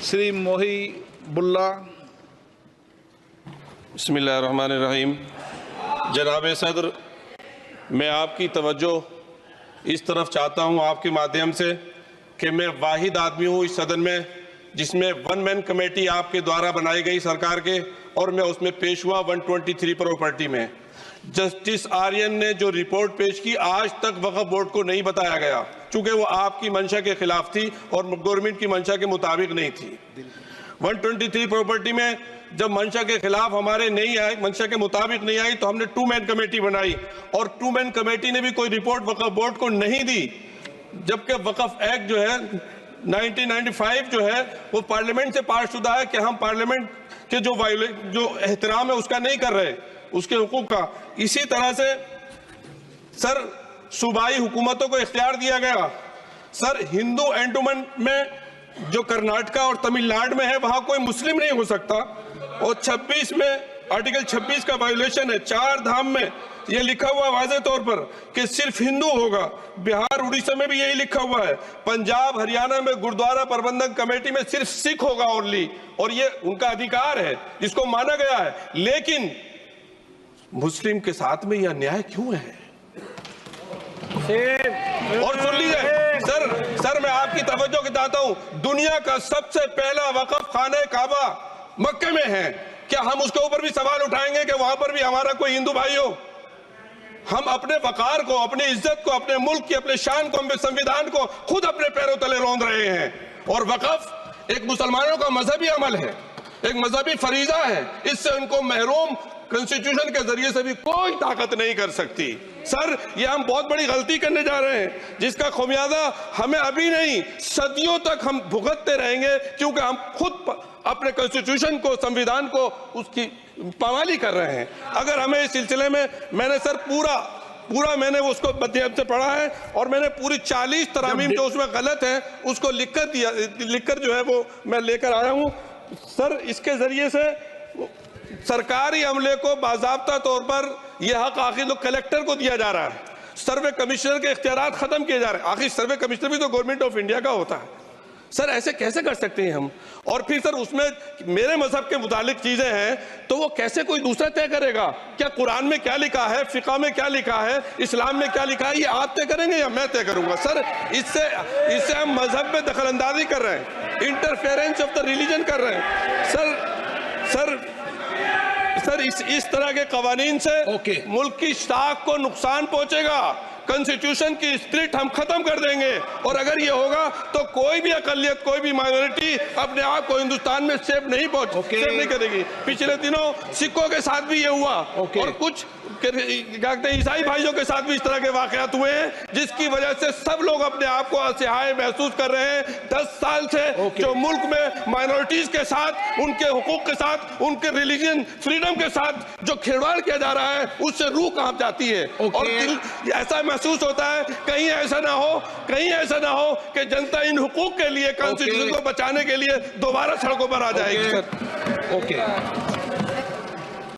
श्री मोही बुल्ला। बिस्मिल्लाहिर्रहमानिर्रहीम। जनाब सदर, मैं आपकी तवज्जो इस तरफ चाहता हूँ आपके माध्यम से कि मैं वाहिद आदमी हूँ इस सदन में जिसमें वन मैन कमेटी आपके द्वारा बनाई गई सरकार के, और मैं उसमें पेश हुआ 123 प्रॉपर्टी में। जस्टिस आर्यन ने जो रिपोर्ट पेश की, आज तक वक्फ बोर्ड को नहीं बताया गया, चूंकि वो आपकी मंशा के खिलाफ थी और गवर्नमेंट की मंशा के मुताबिक नहीं थी। 123 प्रॉपर्टी में जब मंशा के खिलाफ हमारे नहीं आई, मंशा के मुताबिक नहीं आई, तो हमने 2 मैन कमेटी बनाई और 2 मैन कमेटी ने भी कोई रिपोर्ट वक्फ बोर्ड को नहीं दी, जबकि वक्फ एक्ट जो है 1995 जो है वो पार्लियामेंट से पास शुदा है कि हम पार्लियामेंट के जो एहतराम है उसका नहीं कर रहे, उसके हुकूक का। इसी तरह से सर सूबाई हुकूमतों को इख्तियार दिया गया। सर हिंदू एंडोमेंट में जो कर्नाटका और तमिलनाडु में है वहां कोई मुस्लिम नहीं हो सकता, और 26 में आर्टिकल 26 का वायोलेशन है। 4 धाम में ये लिखा हुआ वाज़े तौर पर कि सिर्फ हिंदू होगा। बिहार उड़ीसा में भी यही लिखा हुआ है। पंजाब हरियाणा में गुरुद्वारा प्रबंधक कमेटी में सिर्फ सिख होगा ओनली, और ये उनका अधिकार है जिसको माना गया है। लेकिन मुस्लिम के साथ में यह अन्याय क्यों है? और सुन लीजिए सर मैं आपकी तवज्जो के चाहता हूं, दुनिया का सबसे पहला वक़्फ़ खाने काबा मक्के में है। क्या हम उसके ऊपर भी सवाल उठाएंगे कि वहां पर भी हमारा कोई हिंदू भाई हो? हम अपने वकार को, अपनी इज्जत को, अपने मुल्क की, अपने शान को, अपने संविधान को खुद अपने पैरों तले रौंद रहे हैं। और वक़्फ़ एक मुसलमानों का मजहबी अमल है, एक मजहबी फरीजा है। इससे उनको महरूम कॉन्स्टिट्यूशन के जरिए से भी कोई ताकत नहीं कर सकती। सर ये हम बहुत बड़ी गलती करने जा रहे हैं जिसका खुमियाजा हमें अभी नहीं सदियों तक हम भुगतते रहेंगे, क्योंकि हम खुद अपने कॉन्स्टिट्यूशन को, संविधान को, उसकी पामाली कर रहे हैं। अगर हमें इस सिलसिले में मैंने सर पूरा मैंने उसको मध्यम से पढ़ा है, और मैंने पूरी 40 तरामीम जो उसमें गलत है उसको लिखकर जो है वो मैं लेकर आया हूँ। सर इसके जरिए से सरकारी अमले को बाज़ाब्ता तौर पर यह हक आखिर तो कलेक्टर को दिया जा रहा है, सर्वे कमिश्नर के इख्तियारात खत्म किए जा रहे हैं। आखिर सर्वे कमिश्नर भी तो गवर्नमेंट ऑफ इंडिया का होता है। सर ऐसे कैसे कर सकते हैं हम? और फिर सर उसमें मेरे मजहब के मुतालिक चीजें हैं तो वो कैसे कोई दूसरा तय करेगा? क्या कुरान में क्या लिखा है, फिक़ा में क्या लिखा है, इस्लाम में क्या लिखा है, ये आप तय करेंगे या मैं तय करूंगा? सर इससे हम मजहब में दखल अंदाजी कर रहे हैं, इंटरफेरेंस ऑफ द रिलीजन कर रहे हैं। सर इस तरह के कवानीन से मुल्क की शाख को नुकसान पहुंचेगा। कॉन्स्टिट्यूशन की स्पिरिट हम खत्म कर देंगे, और अगर ये होगा तो कोई भी अकलियत, कोई भी माइनॉरिटी अपने आप को हिंदुस्तान में सेफ नहीं करेगी। पिछले दिनों सिखों के साथ भी ये हुआ, और कुछ ईसाई भाइयों के साथ भी इस तरह के वाकयात हुए हैं, जिसकी वजह से सब लोग अपने आप को असहाय महसूस कर रहे हैं। 10 साल से जो मुल्क में माइनॉरिटीज के साथ, उनके हुकूक के साथ, उनके रिलीजन फ्रीडम के साथ जो खिलवाड़ किया जा रहा है, उससे रूह कांप जाती है। और ऐसा महसूस होता है कहीं ऐसा ना हो कि जनता इन हुकूक के लिए, कॉन्स्टिट्यूशन को बचाने के लिए दोबारा सड़कों पर आ जाएगी।